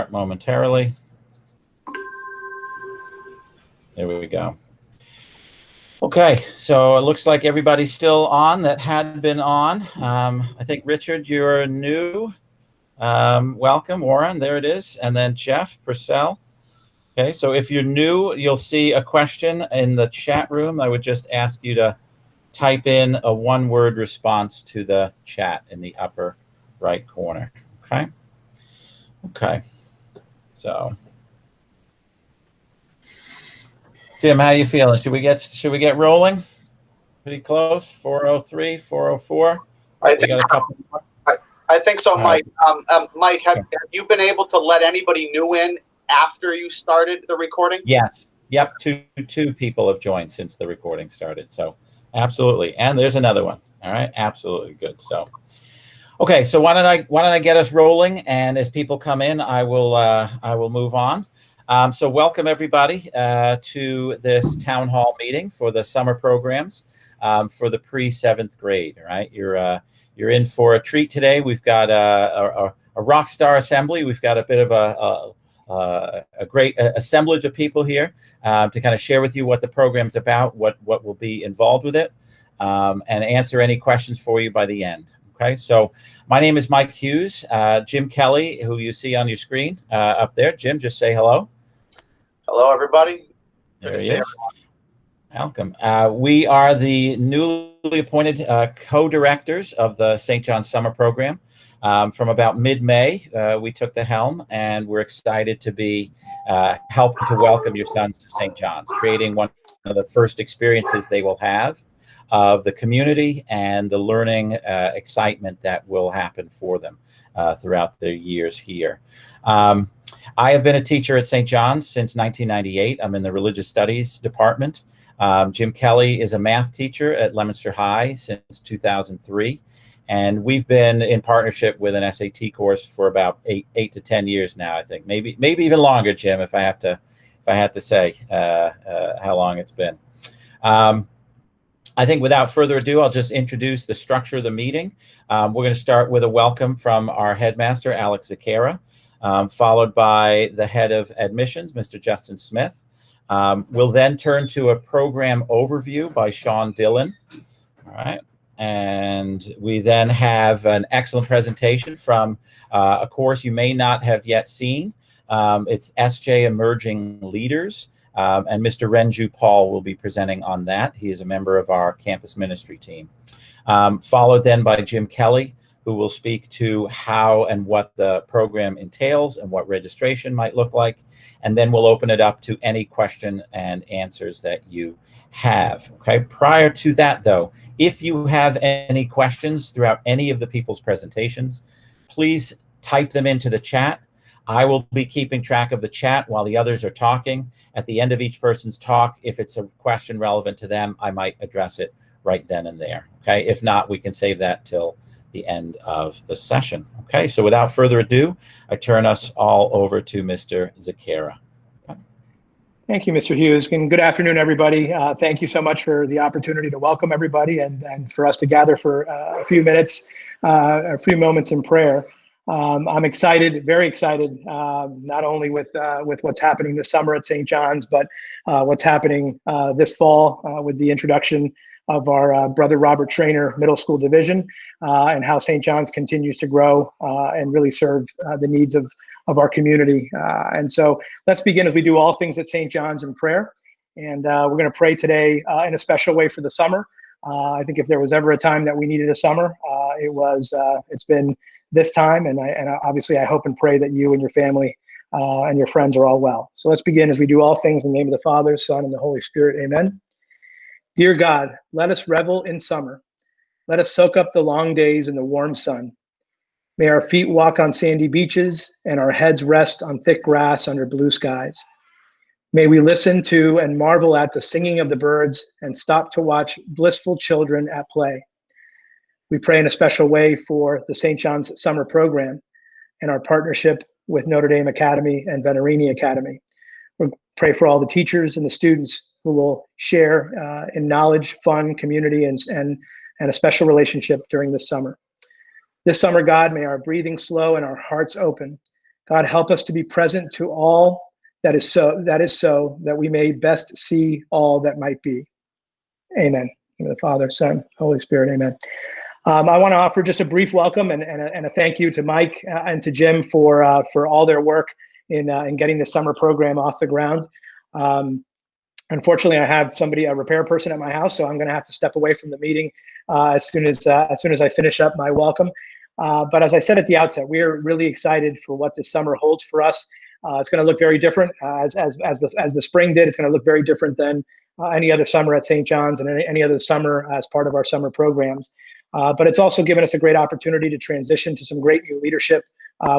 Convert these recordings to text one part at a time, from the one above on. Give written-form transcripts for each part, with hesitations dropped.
momentarily. There we go. Okay, so it looks like everybody's still on that had been on. I think, Richard, you're new. Welcome, Warren, there it is. And then Jeff Purcell. Okay, so if you're new, you'll see a question in the chat room. I would just ask you to type in a one-word response to the chat in the upper right corner. Okay. Okay. So, Jim, how you feeling? Should we get rolling? Pretty close. 403, 404. I think so, Mike. Mike, have you been able to let anybody new in after you started the recording? Yes. Yep. Two people have joined since the recording started. So absolutely. And there's another one. All right. Absolutely good. So, okay. So why don't I get us rolling? And as people come in, I will move on. So welcome everybody to this town hall meeting for the summer programs for the pre-7th grade. All right. You're in for a treat today. We've got a rock star assembly. We've got a bit of a great assemblage of people here to kind of share with you what the program's about, what will be involved with it, and answer any questions for you by the end. Okay, so my name is Mike Hughes. Jim Kelly, who you see on your screen up there. Jim, just say hello. Hello, everybody. There he is. Welcome. We are the newly appointed co-directors of the St. John's Summer Program. From about mid-May, we took the helm, and we're excited to be helping to welcome your sons to St. John's, creating one of the first experiences they will have of the community and the learning excitement that will happen for them throughout their years here. I have been a teacher at St. John's since 1998. I'm in the Religious Studies department. Jim Kelly is a math teacher at Leominster High since 2003. And we've been in partnership with an SAT course for about eight to 10 years now, I think. Maybe even longer, Jim, if I had to say how long it's been. I think without further ado, I'll just introduce the structure of the meeting. We're going to start with a welcome from our headmaster, Alex Zakara, followed by the head of admissions, Mr. Justin Smith. We'll then turn to a program overview by Sean Dillon. All right. And we then have an excellent presentation from a course you may not have yet seen. It's SJ Emerging Leaders, and Mr. Renju Paul will be presenting on that. He is a member of our campus ministry team. Followed then by Jim Kelly, who will speak to how and what the program entails and what registration might look like. And then we'll open it up to any question and answers that you have. Okay. Prior to that, though, if you have any questions throughout any of the people's presentations, please type them into the chat. I will be keeping track of the chat while the others are talking. At the end of each person's talk, if it's a question relevant to them, I might address it right then and there. Okay. If not, we can save that till the end of the session. Okay, so without further ado, I turn us all over to Mr. Zakara. Okay. Thank you, Mr. Hughes, and good afternoon, everybody. Thank you so much for the opportunity to welcome everybody and for us to gather for a few minutes, a few moments in prayer. I'm excited, very excited, not only with what's happening this summer at St. John's, but what's happening this fall with the introduction of our Brother Robert Trainer Middle School Division, and how St. John's continues to grow and really serve the needs of our community. And so let's begin, as we do all things at St. John's, in prayer. And we're going to pray today in a special way for the summer. I think if there was ever a time that we needed a summer, it's been this time. And obviously I hope and pray that you and your family and your friends are all well. So let's begin, as we do all things, in the name of the Father, Son, and the Holy Spirit. Amen. Dear God, let us revel in summer. Let us soak up the long days in the warm sun. May our feet walk on sandy beaches and our heads rest on thick grass under blue skies. May we listen to and marvel at the singing of the birds and stop to watch blissful children at play. We pray in a special way for the St. John's Summer Program and our partnership with Notre Dame Academy and Venerini Academy. We pray for all the teachers and the students who will share in knowledge, fun, community, and a special relationship during this summer. This summer, God, may our breathing slow and our hearts open God, help us to be present to all that is so, that we may best see all that might be. Amen. In the Father, Son, Holy Spirit, amen. I want to offer just a brief welcome and a thank you to Mike and to Jim for all their work in getting the summer program off the ground. Unfortunately, I have a repair person at my house, so I'm going to have to step away from the meeting as soon as I finish up my welcome. But as I said at the outset, we're really excited for what this summer holds for us. It's going to look very different as the spring did. It's going to look very different than any other summer at St. John's and any other summer as part of our summer programs. But it's also given us a great opportunity to transition to some great new leadership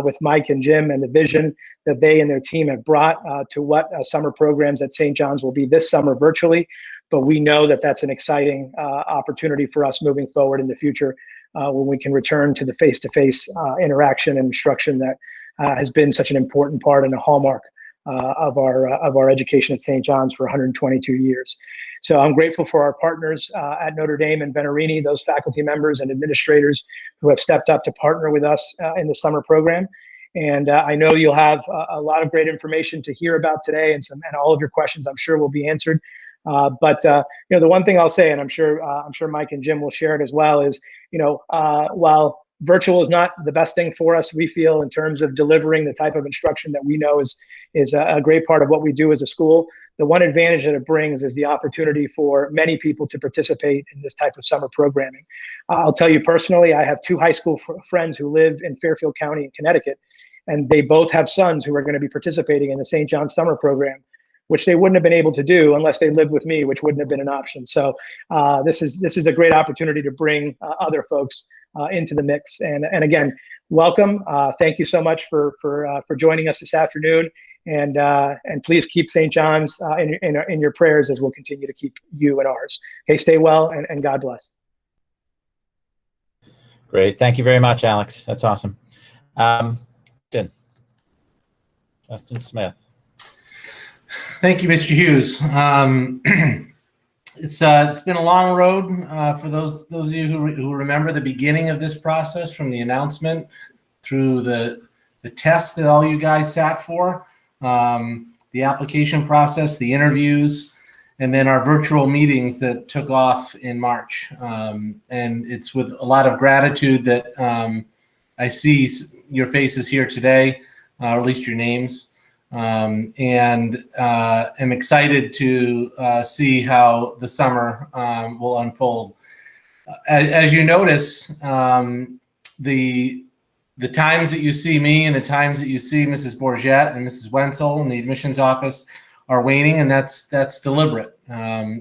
with Mike and Jim and the vision that they and their team have brought to what summer programs at St. John's will be this summer virtually. But we know that that's an exciting opportunity for us moving forward in the future when we can return to the face-to-face interaction and instruction that has been such an important part and a hallmark of our education at St. John's for 122 years. So I'm grateful for our partners at Notre Dame and Venerini, those faculty members and administrators who have stepped up to partner with us in the summer program. And I know you'll have a lot of great information to hear about today, and all of your questions I'm sure will be answered. But the one thing I'll say, and I'm sure Mike and Jim will share it as well, is while virtual is not the best thing for us, we feel, in terms of delivering the type of instruction that we know is a great part of what we do as a school. The one advantage that it brings is the opportunity for many people to participate in this type of summer programming. I'll tell you personally, I have two high school friends who live in Fairfield County in Connecticut, and they both have sons who are going to be participating in the St. John's summer program, which they wouldn't have been able to do unless they lived with me, which wouldn't have been an option. So this is a great opportunity to bring other folks into the mix. And again, welcome. Thank you so much for joining us this afternoon. And please keep St. John's in your prayers as we'll continue to keep you and ours. Okay, stay well and God bless. Great. Thank you very much, Alex. That's awesome. Justin Smith. Thank you, Mr. Hughes. It's been a long road for those of you who remember the beginning of this process, from the announcement through the test that all you guys sat for, the application process, the interviews, and then our virtual meetings that took off in March. And it's with a lot of gratitude that I see your faces here today, or at least your names. And am excited to see how the summer will unfold. As you notice, the times that you see me and the times that you see Mrs. Bourget and Mrs. Wenzel in the admissions office are waning, and that's deliberate.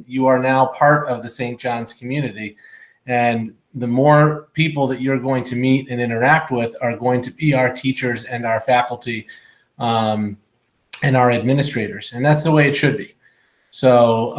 You are now part of the St. John's community, and the more people that you're going to meet and interact with are going to be our teachers and our faculty and our administrators, and that's the way it should be. So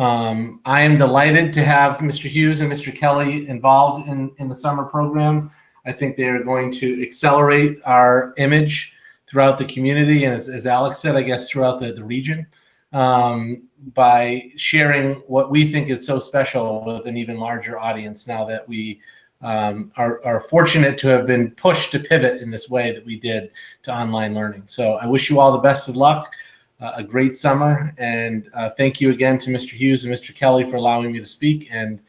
I am delighted to have Mr. Hughes and Mr. Kelly involved in the summer program. I think they are going to accelerate our image throughout the community, and as Alex said, I guess throughout the region, by sharing what we think is so special with an even larger audience now that we are fortunate to have been pushed to pivot in this way that we did to online learning. So I wish you all the best of luck, a great summer, and thank you again to Mr. Hughes and Mr. Kelly for allowing me to speak, and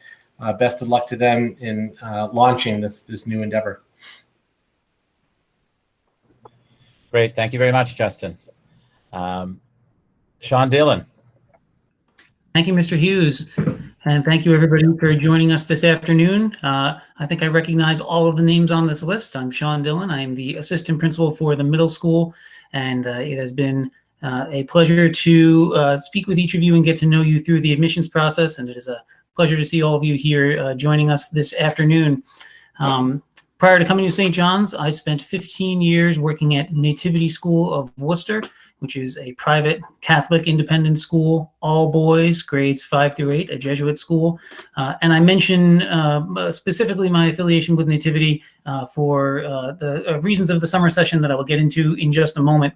best of luck to them in launching this new endeavor. Great. Thank you very much, Justin. Sean Dillon. Thank you, Mr. Hughes. And thank you, everybody, for joining us this afternoon. I think I recognize all of the names on this list. I'm Sean Dillon. I am the assistant principal for the middle school, and it has been a pleasure to speak with each of you and get to know you through the admissions process, and it is a pleasure to see all of you here joining us this afternoon. Prior to coming to St. John's, I spent 15 years working at Nativity School of Worcester, which is a private Catholic independent school, all boys, grades 5 through 8, a Jesuit school. And I mention specifically my affiliation with Nativity for the reasons of the summer session that I will get into in just a moment.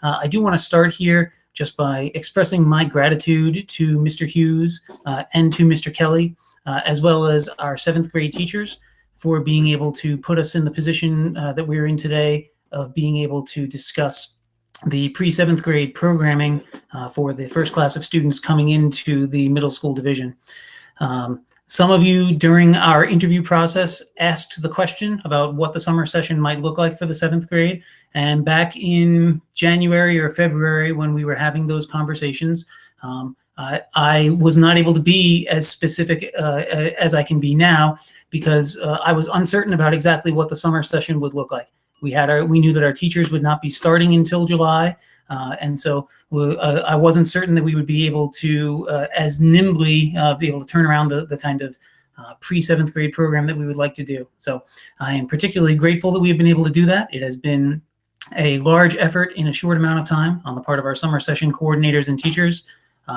I do want to start here just by expressing my gratitude to Mr. Hughes and to Mr. Kelly, as well as our 7th grade teachers, for being able to put us in the position that we're in today of being able to discuss the pre-7th grade programming for the first class of students coming into the middle school division. Some of you during our interview process asked the question about what the summer session might look like for the 7th grade. And back in January or February, when we were having those conversations, I was not able to be as specific as I can be now, because I was uncertain about exactly what the summer session would look like. We knew that our teachers would not be starting until July. And so I wasn't certain that we would be able to, as nimbly, be able to turn around the kind of pre-7th grade program that we would like to do. So I am particularly grateful that we have been able to do that. It has been a large effort in a short amount of time on the part of our summer session coordinators and teachers.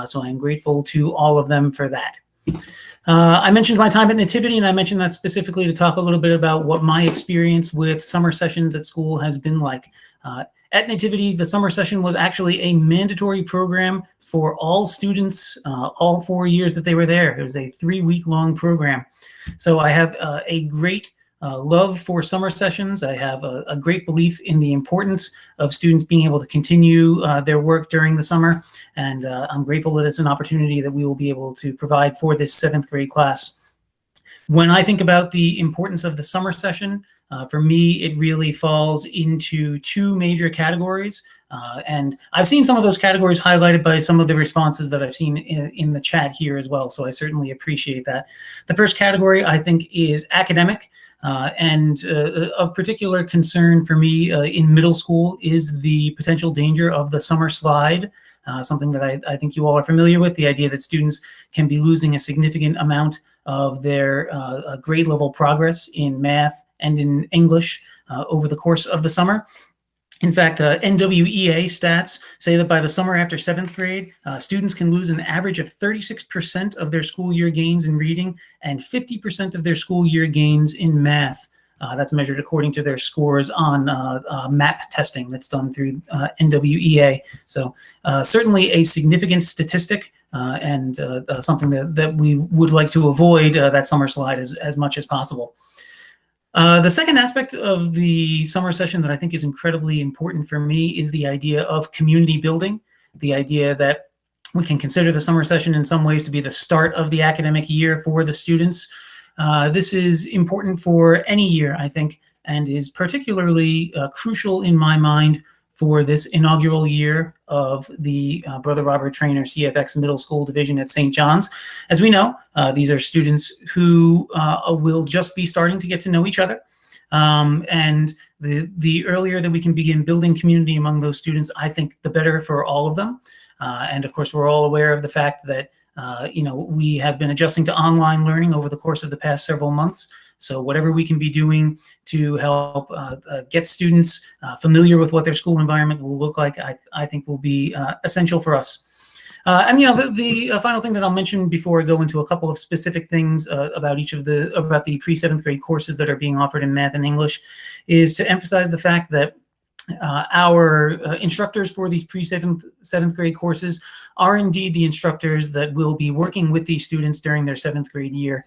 So I am grateful to all of them for that. I mentioned my time at Nativity, and I mentioned that specifically to talk a little bit about what my experience with summer sessions at school has been like. At Nativity, the summer session was actually a mandatory program for all students, all 4 years that they were there. It was a 3-week-long program. So I have a great love for summer sessions. I have a great belief in the importance of students being able to continue their work during the summer. And I'm grateful that it's an opportunity that we will be able to provide for this 7th grade class. When I think about the importance of the summer session, for me, it really falls into 2 major categories. And I've seen some of those categories highlighted by some of the responses that I've seen in the chat here as well. So I certainly appreciate that. The first category, I think, is academic. And of particular concern for me in middle school is the potential danger of the summer slide, something that I think you all are familiar with, the idea that students can be losing a significant amount of their grade level progress in math and in English over the course of the summer. In fact, NWEA stats say that by the summer after 7th grade, students can lose an average of 36% of their school year gains in reading and 50% of their school year gains in math. That's measured according to their scores on MAP testing that's done through NWEA. So certainly a significant statistic and something that we would like to avoid that summer slide as much as possible. The second aspect of the summer session that I think is incredibly important for me is the idea of community building, the idea that we can consider the summer session in some ways to be the start of the academic year for the students. This is important for any year, I think, and is particularly crucial in my mind for this inaugural year of the Brother Robert Trainer CFX Middle School Division at St. John's. As we know, these are students who will just be starting to get to know each other. And the earlier that we can begin building community among those students, I think the better for all of them. And of course, we're all aware of the fact that we have been adjusting to online learning over the course of the past several months. So whatever we can be doing to help get students familiar with what their school environment will look like, I think will be essential for us. And the final thing that I'll mention before I go into a couple of specific things about the pre-7th grade courses that are being offered in math and English is to emphasize the fact that our instructors for these pre-7th grade courses are indeed the instructors that will be working with these students during their 7th grade year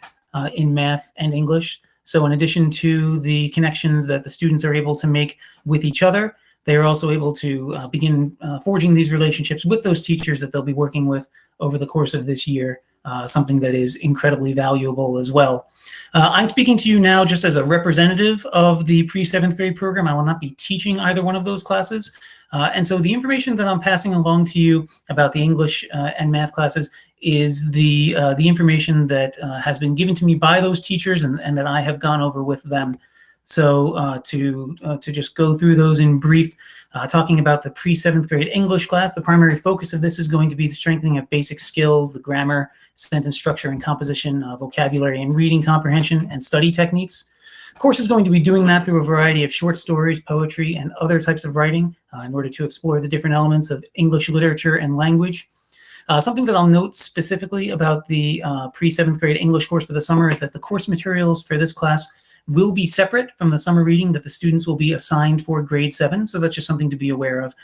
in math and English. So in addition to the connections that the students are able to make with each other, they are also able to begin forging these relationships with those teachers that they'll be working with over the course of this year, something that is incredibly valuable as well. I'm speaking to you now just as a representative of the pre-7th grade program. I will not be teaching either one of those classes. And so the information that I'm passing along to you about the English and math classes is the information that has been given to me by those teachers and that I have gone over with them. So to just go through those in brief, talking about the pre-7th grade English class, the primary focus of this is going to be the strengthening of basic skills, the grammar, sentence structure and composition, vocabulary and reading comprehension, and study techniques. The course is going to be doing that through a variety of short stories, poetry, and other types of writing in order to explore the different elements of English literature and language. Something that I'll note specifically about the pre-7th grade English course for the summer is that the course materials for this class will be separate from the summer reading that the students will be assigned for grade 7. So that's just something to be aware of.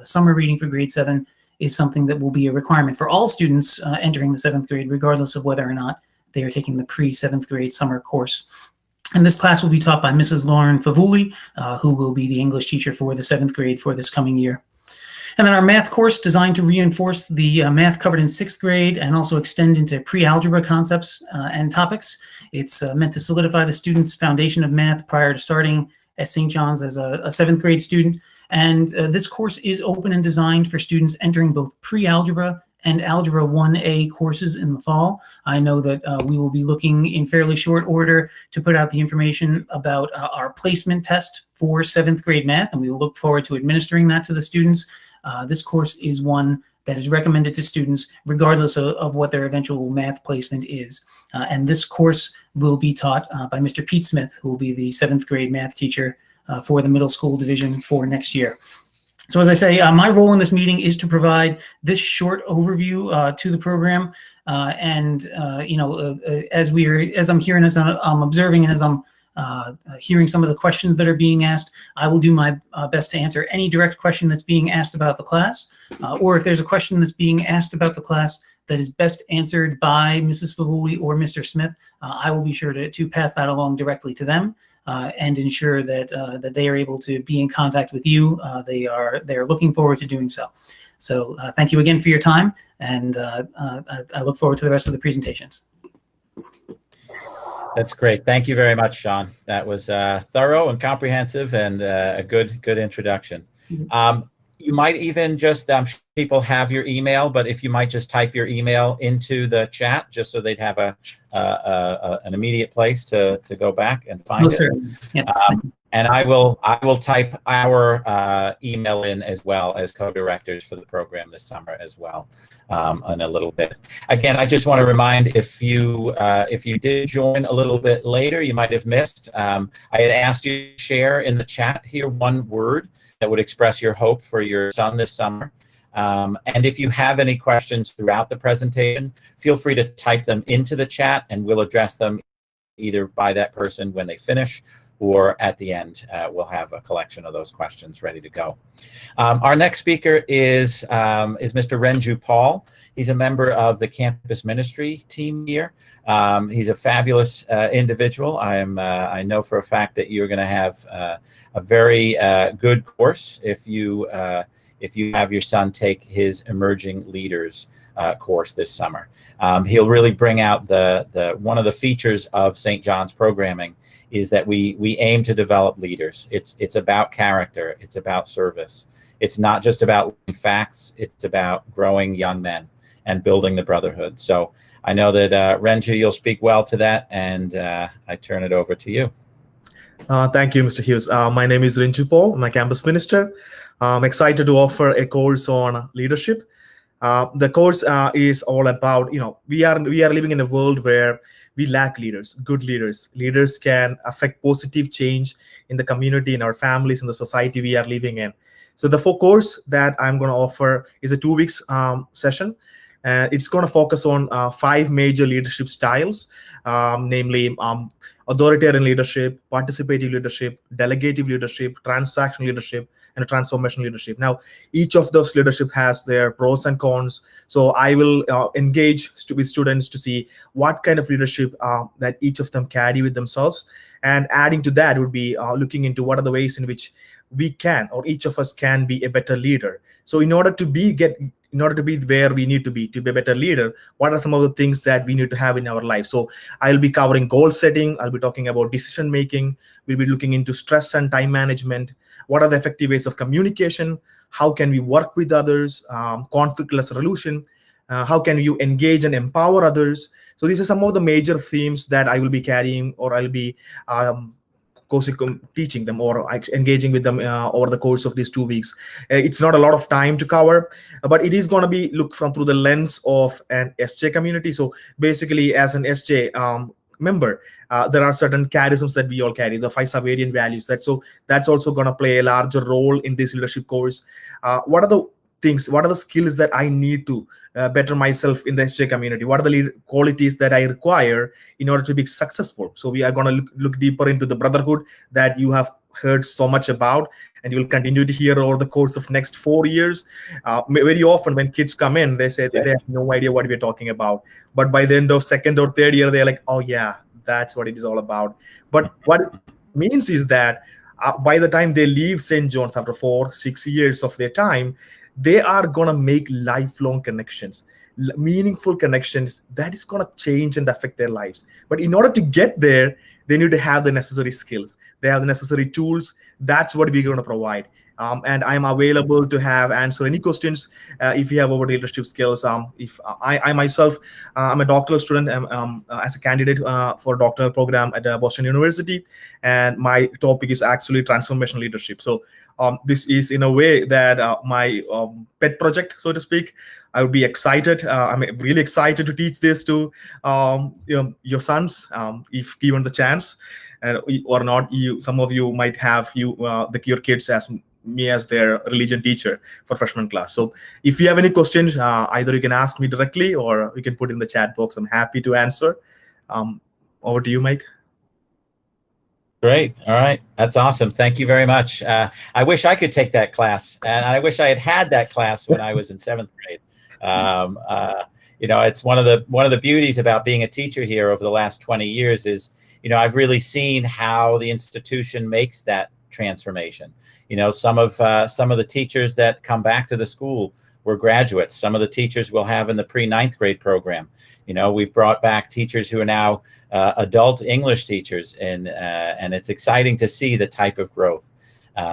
The summer reading for grade 7 is something that will be a requirement for all students entering the 7th grade, regardless of whether or not they are taking the pre-7th grade summer course. And this class will be taught by Mrs. Lauren Favuli, who will be the English teacher for the 7th grade for this coming year. And then our math course designed to reinforce the math covered in 6th grade and also extend into pre-algebra concepts and topics. It's meant to solidify the student's foundation of math prior to starting at St. John's as a 7th grade student. And this course is open and designed for students entering both pre-algebra and Algebra 1A courses in the fall. I know that we will be looking in fairly short order to put out the information about our placement test for 7th grade math, and we will look forward to administering that to the students. This course is one that is recommended to students regardless of what their eventual math placement is. And this course will be taught by Mr. Pete Smith, who will be the 7th grade math teacher for the middle school division for next year. So as I say, my role in this meeting is to provide this short overview to the program. As I'm hearing, as I'm observing, and as I'm hearing some of the questions that are being asked, I will do my best to answer any direct question that's being asked about the class, or if there's a question that's being asked about the class that is best answered by Mrs. Favuli or Mr. Smith, I will be sure to pass that along directly to them. And ensure that they are able to be in contact with you. They are looking forward to doing so. So thank you again for your time, and I look forward to the rest of the presentations. That's great. Thank you very much, Sean. That was thorough and comprehensive, and a good introduction. You might even just, people have your email, but if you might just type your email into the chat, just so they'd have an immediate place to go back and find it. Yes. And I will type our email in as well as co-directors for the program this summer as well in a little bit. Again, I just want to remind, if you did join a little bit later, you might have missed. I had asked you to share in the chat here one word that would express your hope for your son this summer. And if you have any questions throughout the presentation, feel free to type them into the chat, and we'll address them either by that person when they finish, or at the end. We'll have a collection of those questions ready to go. Our next speaker is Mr. Renju Paul. He's a member of the campus ministry team here. He's a fabulous individual. I know for a fact that you're going to have a very good course if you have your son take his Emerging Leaders course this summer. He'll really bring out one of the features of St. John's programming is that we aim to develop leaders. It's about character. It's about service. It's not just about facts. It's about growing young men and building the brotherhood. So I know that Renju, you'll speak well to that, and I turn it over to you. Thank you, Mr. Hughes. My name is Renju Paul. I'm a campus minister. I'm excited to offer a course on leadership. The course is all about, we are living in a world where we lack leaders, good leaders. Leaders can affect positive change in the community, in our families, in the society we are living in. So the course that I'm going to offer is a 2 weeks session. It's going to focus on 5 major leadership styles, namely authoritarian leadership, participative leadership, delegative leadership, transactional leadership, and transformational leadership. Now, each of those leadership has their pros and cons. So I will engage with students to see what kind of leadership that each of them carry with themselves. And adding to that would be looking into what are the ways in which we can, or each of us can, be a better leader. So in order to be where we need to be a better leader, what are some of the things that we need to have in our life? So I'll be covering goal setting. I'll be talking about decision making. We'll be looking into stress and time management. What are the effective ways of communication? How can we work with others? Conflict resolution. How can you engage and empower others? So these are some of the major themes that I will be carrying, or I'll be teaching them or engaging with them over the course of these 2 weeks. It's not a lot of time to cover, but it is going to be looked from through the lens of an SJ community. So basically, as an SJ member, there are certain charisms that we all carry, the 5 Savarian values. That's also going to play a larger role in this leadership course. What are the skills that I need to better myself in the SJ community? What are the qualities that I require in order to be successful? So we are going to look deeper into the brotherhood that you have heard so much about, and you will continue to hear over the course of next 4 years. Very often when kids come in, they say they have no idea what we're talking about. But by the end of 2nd or 3rd year, they're like, oh yeah, that's what it is all about. But what it means is that by the time they leave St. John's after 4-6 years of their time, they are going to make lifelong connections, meaningful connections that is going to change and affect their lives. But in order to get there, they need to have the necessary skills. They have the necessary tools. That's what we're going to provide. And I'm available to answer any questions if you have over leadership skills. If I myself, I'm a doctoral student as a candidate for a doctoral program at Boston University, and my topic is actually transformational leadership. So this is in a way that my pet project, so to speak. I would be excited. I'm really excited to teach this to your sons if given the chance, or not. Some of you might have your kids as me as their religion teacher for freshman class. So if you have any questions, either you can ask me directly or you can put in the chat box. I'm happy to answer. Over to you, Mike. Great. All right. That's awesome. Thank you very much. I wish I could take that class, and I wish I had that class when I was in 7th grade. It's one of the beauties about being a teacher here over the last 20 years is, I've really seen how the institution makes that transformation. Some of the teachers that come back to the school were graduates. Some of the teachers we'll have in the pre-9th grade program. We've brought back teachers who are now adult English teachers, and it's exciting to see the type of growth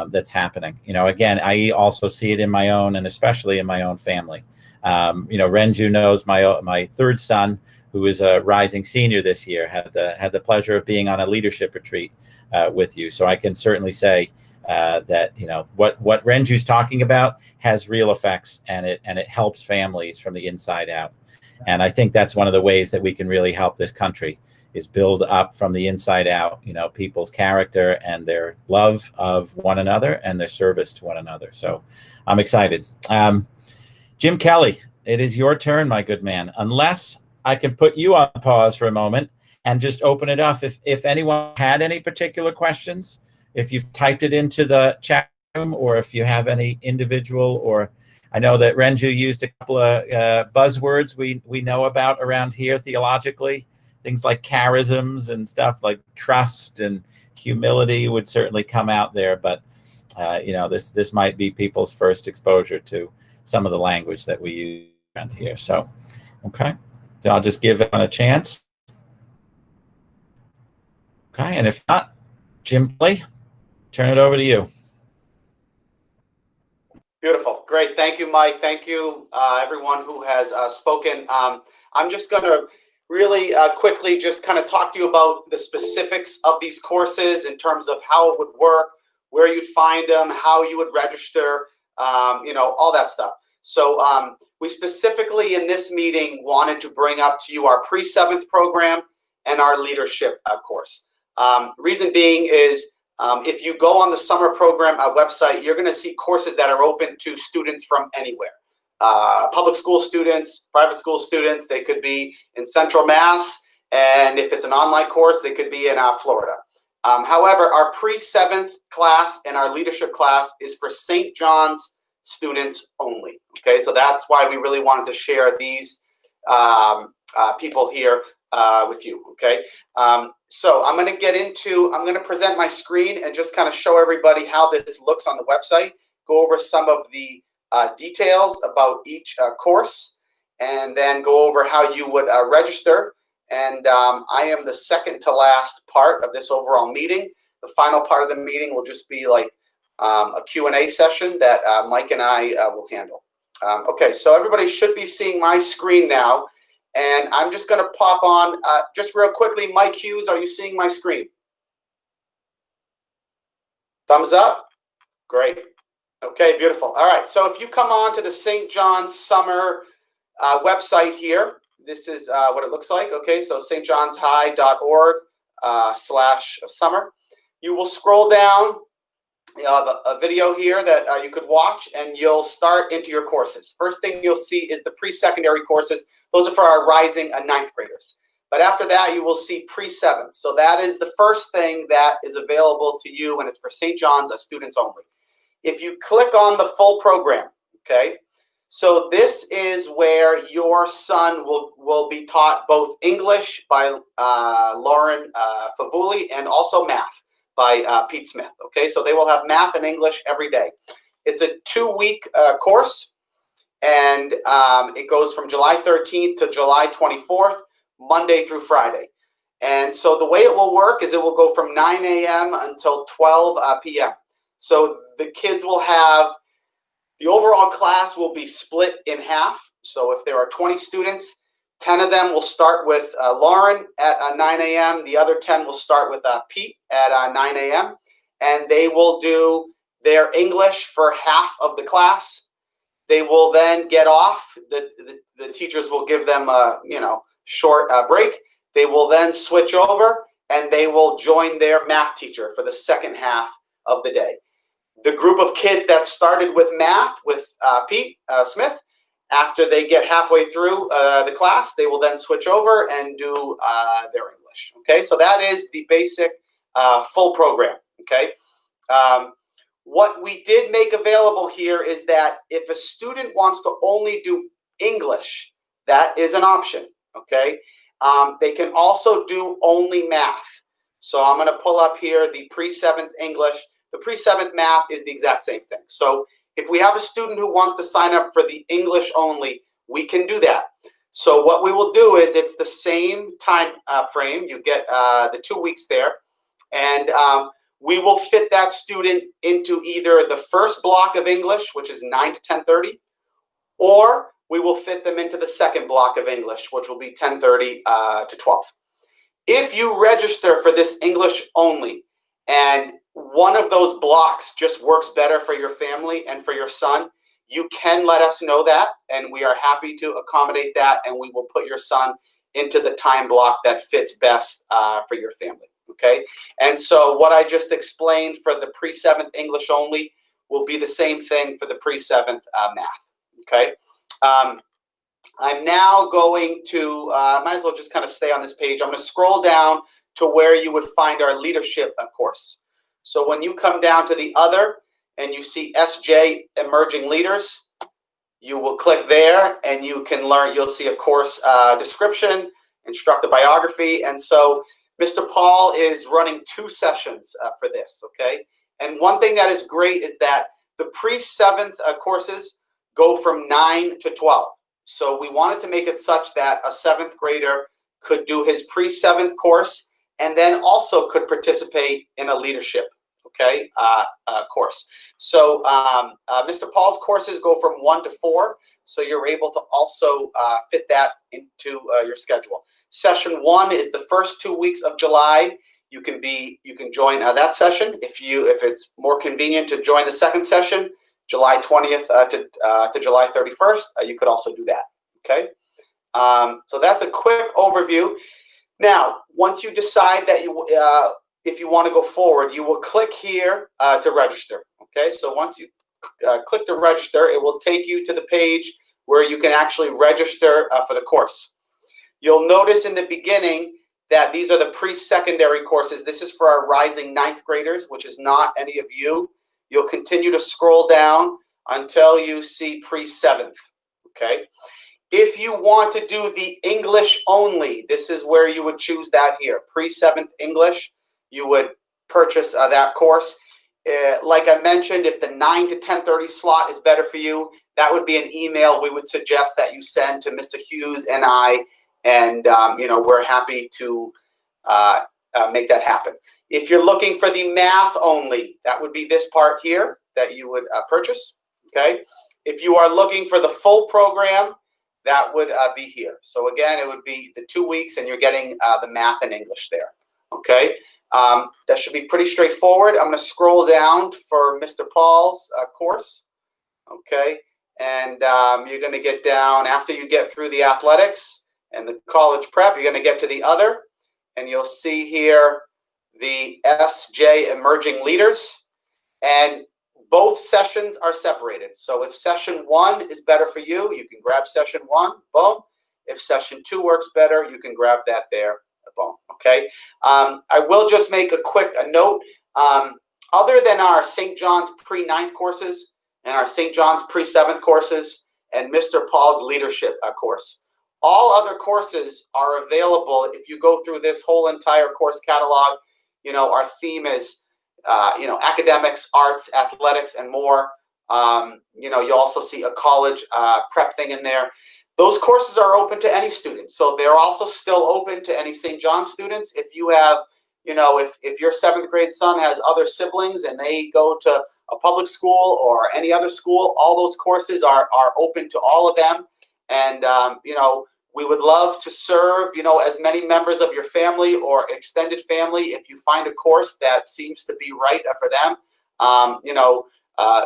that's happening. Again, I also see it in my own, and especially in my own family. Renju knows my third son, who is a rising senior this year, had the pleasure of being on a leadership retreat with you. So I can certainly say that what Renju's talking about has real effects, and it helps families from the inside out. And I think that's one of the ways that we can really help this country, is build up from the inside out, people's character and their love of one another and their service to one another. So I'm excited. Jim Kelly, it is your turn, my good man. Unless I can put you on pause for a moment and just open it up. If anyone had any particular questions, if you've typed it into the chat room, or if you have any individual, or I know that Renju used a couple of buzzwords we know about around here theologically, things like charisms and stuff like trust and humility would certainly come out there. But this might be people's first exposure to some of the language that we use around here. So, okay. So I'll just give it a chance. Okay, and if not, Jim Kelly, turn it over to you. Beautiful. Great. Thank you, Mike. Thank you, everyone who has spoken. I'm just going to really quickly just kind of talk to you about the specifics of these courses in terms of how it would work, where you'd find them, how you would register, all that stuff. So we specifically in this meeting wanted to bring up to you our Pre-7th program and our leadership course. Reason being is if you go on the summer program website, you're going to see courses that are open to students from anywhere. Public school students, private school students, they could be in Central Mass, and if it's an online course, they could be in Florida. However, our Pre-7th class and our leadership class is for St. John's students only. Okay, so that's why we really wanted to share these people here with you. Okay, so I'm going to present my screen and just kind of show everybody how this looks on the website, go over some of the details about each course, and then go over how you would register. And I am the second to last part of this overall meeting. The final part of the meeting will just be like a Q&A session that Mike and I will handle. Okay, so everybody should be seeing my screen now. And I'm just going to pop on just real quickly. Mike Hughes, are you seeing my screen? Thumbs up? Great. Okay, beautiful. All right, so if you come on to the St. John's Summer website here, this is what it looks like. Okay, so stjohnshigh.org/summer. You will scroll down. You have a video here that you could watch, and you'll start into your courses. First thing you'll see is the pre-secondary courses. Those are for our rising 9th graders. But after that, you will see Pre-7th. So that is the first thing that is available to you, and it's for St. John's students only. If you click on the full program, okay, so this is where your son will be taught both English by Lauren Favuli and also math by Pete Smith. Okay, so they will have math and English every day. It's a 2-week course. and it goes from July 13th to July 24th, Monday through Friday. And so the way it will work is it will go from 9 a.m. until 12 p.m. So the kids will have, the overall class will be split in half. So if there are 20 students, 10 of them will start with Lauren at 9 a.m. The other 10 will start with Pete at 9 a.m. And they will do their English for half of the class. They will then get off. The teachers will give them a short break. They will then switch over and they will join their math teacher for the second half of the day. The group of kids that started with math with Pete Smith, after they get halfway through the class, they will then switch over and do their English. Okay, so that is the basic full program. Okay. What we did make available here is that if a student wants to only do English, that is an option. Okay. They can also do only math. So I'm going to pull up here the Pre-7th English. The Pre-7th math is the exact same thing. So if we have a student who wants to sign up for the English only, we can do that. So what we will do is it's the same time frame. You get the 2 weeks there. And we will fit that student into either the first block of English, which is 9 to 10:30, or we will fit them into the second block of English, which will be 10:30 to 12. If you register for this English only and one of those blocks just works better for your family and for your son, you can let us know that, and we are happy to accommodate that, and we will put your son into the time block that fits best for your family. Okay, and so what I just explained for the Pre-7th English only will be the same thing for the Pre-7th math. Okay, I'm now going to, might as well just kind of stay on this page. I'm going to scroll down to where you would find our leadership course. So when you come down to the other and you see SJ Emerging Leaders, you will click there and you can learn, you'll see a course description, instructor biography. And so Mr. Paul is running 2 sessions for this, okay? And one thing that is great is that the Pre-7th courses go from 9 to 12. So we wanted to make it such that a 7th grader could do his Pre-7th course and then also could participate in a leadership, okay, course. So Mr. Paul's courses go from 1 to 4, so you're able to also fit that into your schedule. Session 1 is the first 2 weeks of July. You can join that session. If it's more convenient to join the second session, July 20th to July 31st, you could also do that. Okay, so that's a quick overview. Now, once you decide that if you want to go forward, you will click here to register. Okay, so once you click to register, it will take you to the page where you can actually register for the course. You'll notice in the beginning that these are the pre-secondary courses. This is for our rising 9th graders, which is not any of you. You'll continue to scroll down until you see Pre-7th, okay? If you want to do the English only, this is where you would choose that here. Pre-7th English, you would purchase that course. Like I mentioned, if the 9 to 10:30 slot is better for you, that would be an email we would suggest that you send to Mr. Hughes and I, and we're happy to make that happen. If you're looking for the math only, that would be this part here that you would purchase, okay? If you are looking for the full program, that would be here. So again, it would be the 2 weeks and you're getting the math and English there, okay? That should be pretty straightforward. I'm gonna scroll down for Mr. Paul's course, okay? And you're gonna get down, after you get through the athletics and the college prep, you're gonna get to the other, and you'll see here the SJ Emerging Leaders, and both sessions are separated. So if session 1 is better for you, you can grab session 1, boom. If session 2 works better, you can grab that there, boom, okay? I will just make a quick note. Other than our St. John's Pre-9th courses and our St. John's Pre-7th courses and Mr. Paul's leadership course, all other courses are available. If you go through this whole entire course catalog, our theme is, academics, arts, athletics, and more. You also see a college prep thing in there. Those courses are open to any student. So they're also still open to any St. John students. If you have, if your 7th grade son has other siblings and they go to a public school or any other school, all those courses are open to all of them. And, we would love to serve, as many members of your family or extended family. If you find a course that seems to be right for them,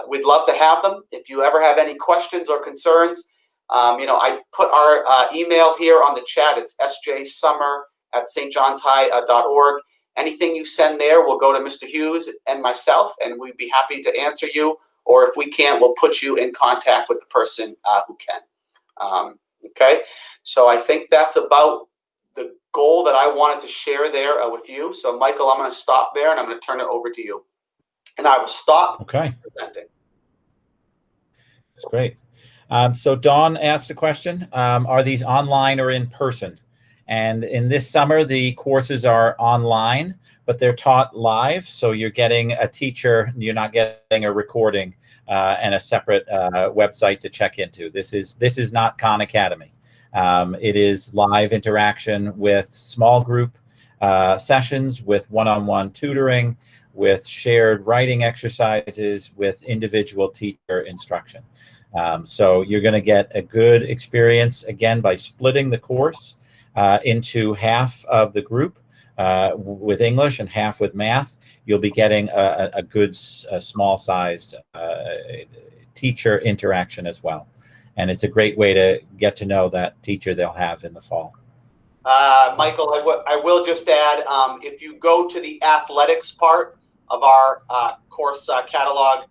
we'd love to have them. If you ever have any questions or concerns, I put our email here on the chat. It's sjsummer@stjohnshigh.org. Anything you send there will go to Mr. Hughes and myself, and we'd be happy to answer you. Or if we can't, we'll put you in contact with the person who can. Okay, so I think that's about the goal that I wanted to share there with you. So, Michael, I'm going to stop there, and I'm going to turn it over to you. And I will stop presenting. That's great. So Dawn asked a question. Are these online or in person? And in this summer, the courses are online, but they're taught live. So you're getting a teacher, you're not getting a recording and a separate website to check into. This is not Khan Academy. It is live interaction with small group sessions, with one-on-one tutoring, with shared writing exercises, with individual teacher instruction. So you're going to get a good experience, again, by splitting the course into half of the group with English and half with math. You'll be getting a good small-sized teacher interaction as well. And it's a great way to get to know that teacher they'll have in the fall. Michael, I will just add, if you go to the athletics part of our course catalog,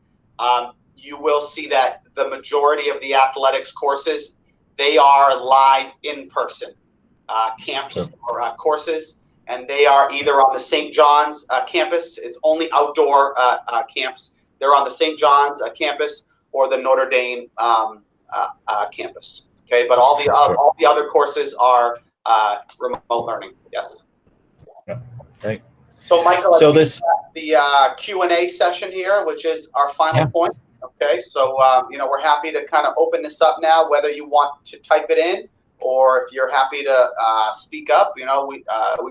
you will see that the majority of the athletics courses, they are live in-person camps or courses, and they are either on the St. John's campus. It's only outdoor camps. They're on the St. John's campus or the Notre Dame campus. Okay, but all the other courses are remote learning. Yes. Yeah. Great. So, Michael, so this the Q&A session here, which is our final point. Okay, so we're happy to kind of open this up now, whether you want to type it in or if you're happy to speak up, we'd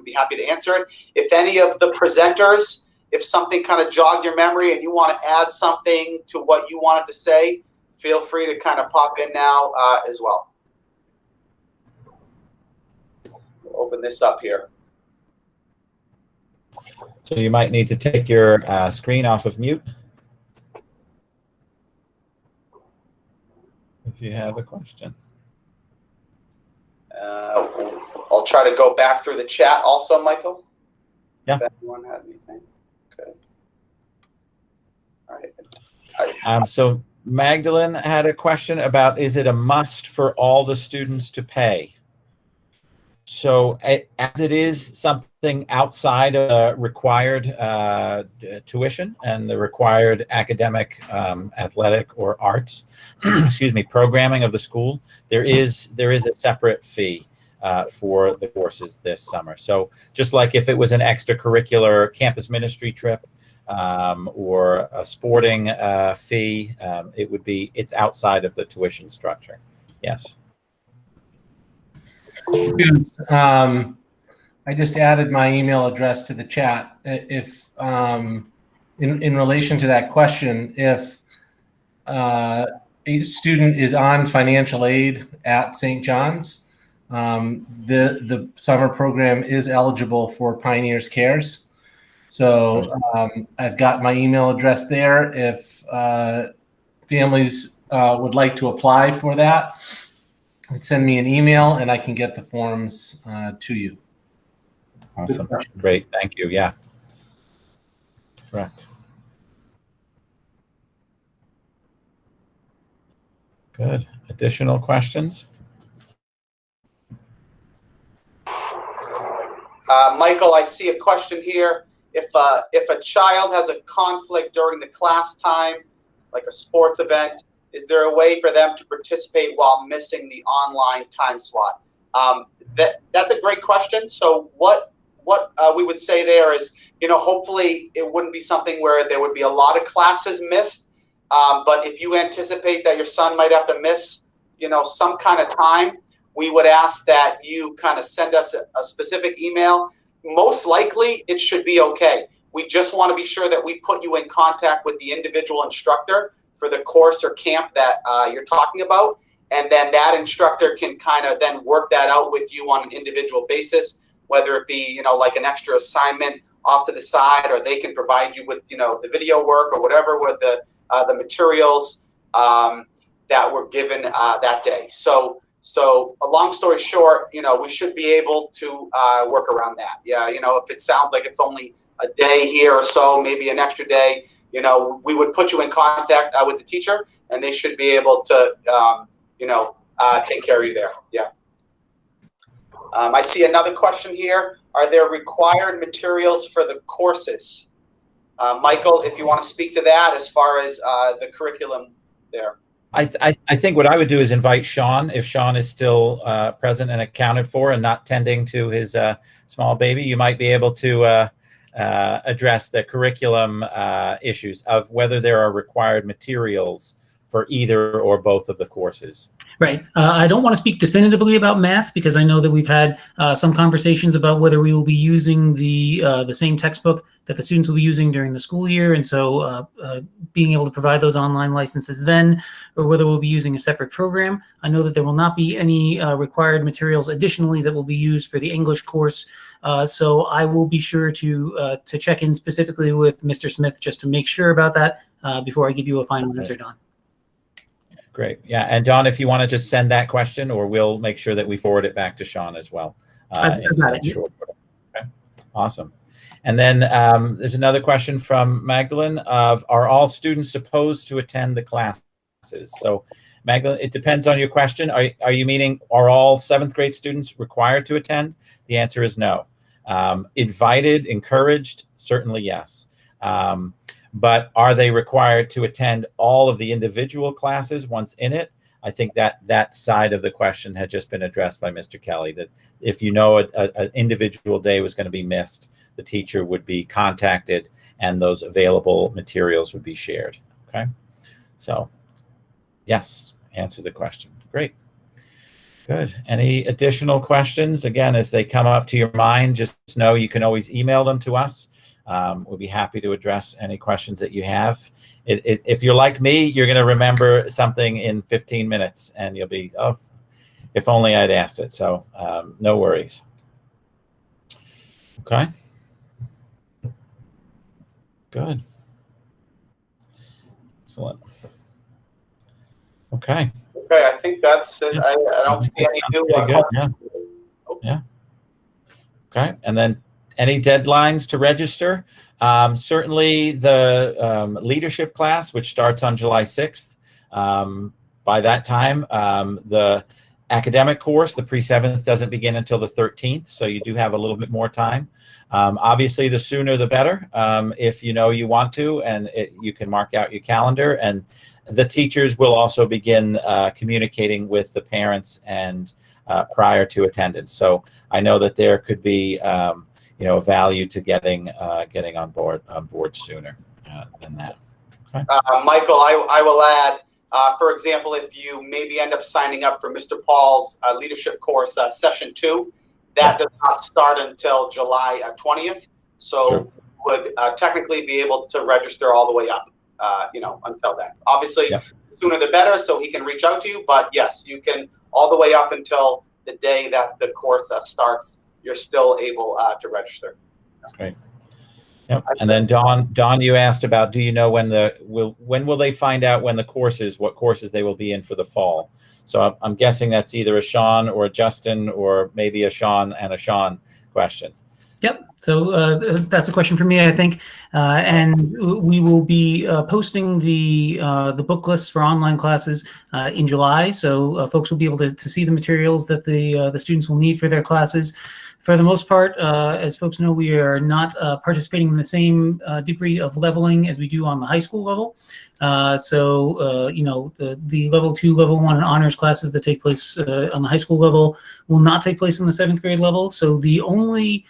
be happy to answer it. If any of the presenters, if something kind of jogged your memory and you want to add something to what you wanted to say, feel free to kind of pop in now as well. We'll open this up here. So you might need to take your screen off of mute if you have a question. I'll try to go back through the chat also, Michael. Yeah. If anyone had anything. Okay. All right. So Magdalene had a question about, is it a must for all the students to pay? So as it is something outside of required tuition and the required academic, athletic, or arts, excuse me, programming of the school, there is a separate fee for the courses this summer. So just like if it was an extracurricular campus ministry trip or a sporting fee, it's outside of the tuition structure. Yes. I just added my email address to the chat. If in relation to that question, if a student is on financial aid at St. John's, the summer program is eligible for Pioneers Cares. So I've got my email address there. If families would like to apply for that, send me an email and I can get the forms to you. Awesome. Great. Thank you. Yeah. Correct. Good. Additional questions? Michael, I see a question here. If a child has a conflict during the class time, like a sports event, is there a way for them to participate while missing the online time slot? That's a great question. So what we would say there is, hopefully it wouldn't be something where there would be a lot of classes missed. But if you anticipate that your son might have to miss, some kind of time, we would ask that you kind of send us a specific email. Most likely, it should be okay. We just want to be sure that we put you in contact with the individual instructor for the course or camp that you're talking about. And then that instructor can kind of then work that out with you on an individual basis, whether it be, like an extra assignment off to the side, or they can provide you with, the video work or whatever with the materials that were given that day. So a long story short, we should be able to work around that. Yeah, if it sounds like it's only a day here or so, maybe an extra day, we would put you in contact with the teacher, and they should be able to, take care of you there. Yeah. I see another question here. Are there required materials for the courses? Michael, if you want to speak to that as far as the curriculum there. I think what I would do is invite Sean, if Sean is still present and accounted for and not tending to his small baby. You might be able to address the curriculum issues of whether there are required materials for either or both of the courses. Right. I don't want to speak definitively about math because I know that we've had some conversations about whether we will be using the same textbook that the students will be using during the school year, and so being able to provide those online licenses then, or whether we'll be using a separate program. I know that there will not be any required materials additionally that will be used for the English course, so I will be sure to check in specifically with Mr. Smith just to make sure about that before I give you a final answer, Don. Great. Yeah. And Don, if you want to just send that question, or we'll make sure that we forward it back to Sean as well. I've got it. Okay. Awesome. And then there's another question from Magdalene of, are all students supposed to attend the classes? So Magdalene, it depends on your question. Are you meaning, are all 7th grade students required to attend? The answer is no. Invited, encouraged, certainly yes. But are they required to attend all of the individual classes once in it? I think that side of the question had just been addressed by Mr. Kelly, that if an individual day was going to be missed, the teacher would be contacted and those available materials would be shared. Okay. So yes, answer the question. Great. Good. Any additional questions? Again, as they come up to your mind, just know you can always email them to us. We'll be happy to address any questions that you have. If you're like me, you're going to remember something in 15 minutes and you'll be, oh, if only I'd asked it. So no worries. Okay. Good. Excellent. Okay. Okay, I think that's it. I don't see any new one. Yeah. Yeah. Okay. And then any deadlines to register? Certainly the leadership class, which starts on July 6th. By that time, the academic course, the Pre-7th, doesn't begin until the 13th, so you do have a little bit more time. Obviously, the sooner the better, if you know you want to, and you can mark out your calendar. And the teachers will also begin communicating with the parents and prior to attendance. So I know that there could be value to getting on board sooner than that. Okay. Michael, I will add, for example, if you maybe end up signing up for Mr. Paul's leadership course, session 2, that does not start until July 20th. So sure. You would technically be able to register all the way up, until then. Obviously, the sooner the better, so he can reach out to you. But yes, you can all the way up until the day that the course starts. You're still able to register. That's great. Yep. And then Don, you asked about, do you know when will they find out when what courses they will be in for the fall? So I'm guessing that's either a Sean or a Justin, or maybe a Sean and a Sean question. Yep. So that's a question for me, I think, and we will be posting the book lists for online classes in July. So folks will be able to see the materials that the students will need for their classes. For the most part, as folks know, we are not participating in the same degree of leveling as we do on the high school level. The level 2, level 1, and honors classes that take place on the high school level will not take place in the 7th grade level. So the only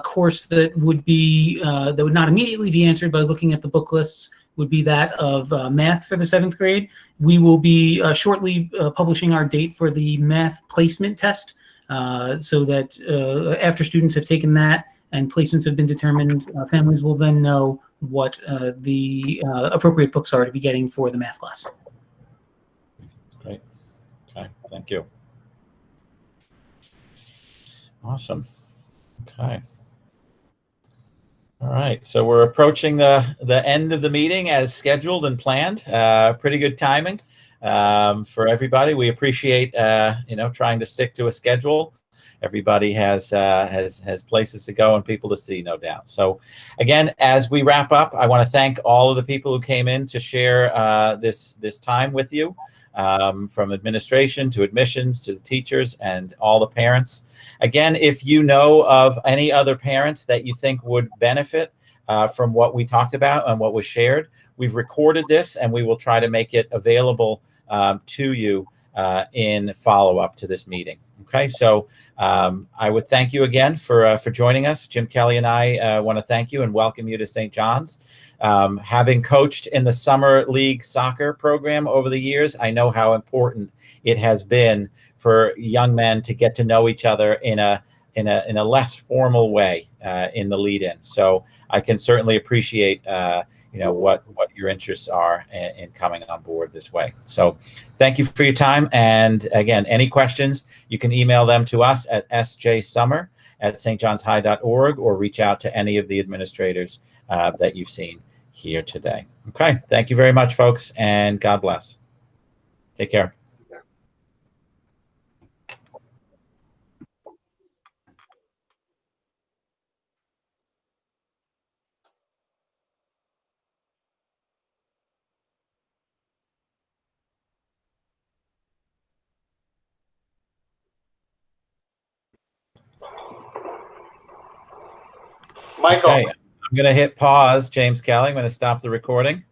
course course that would be that would not immediately be answered by looking at the book lists would be that of math for the 7th grade. We will be shortly publishing our date for the math placement test, so that after students have taken that and placements have been determined, families will then know what the appropriate books are to be getting for the math class. Great. Okay, thank you. Awesome. Okay. All right, so we're approaching the end of the meeting as scheduled and planned. Pretty good timing for everybody. We appreciate trying to stick to a schedule. Everybody has places to go and people to see, no doubt. So again, as we wrap up, I want to thank all of the people who came in to share this time with you, from administration to admissions to the teachers and all the parents. Again, if you know of any other parents that you think would benefit from what we talked about and what was shared, we've recorded this and we will try to make it available to you in follow-up to this meeting. Okay, so I would thank you again for joining us. Jim Kelly and I want to thank you and welcome you to St. John's. Having coached in the Summer League soccer program over the years, I know how important it has been for young men to get to know each other in a less formal way in the lead-in. So I can certainly appreciate what your interests are in coming on board this way. So thank you for your time. And again, any questions, you can email them to us at sjsummer@stjohnshigh.org or reach out to any of the administrators that you've seen here today. Okay, thank you very much, folks, and God bless. Take care. Michael. Okay, I'm going to hit pause, James Kelly. I'm going to stop the recording.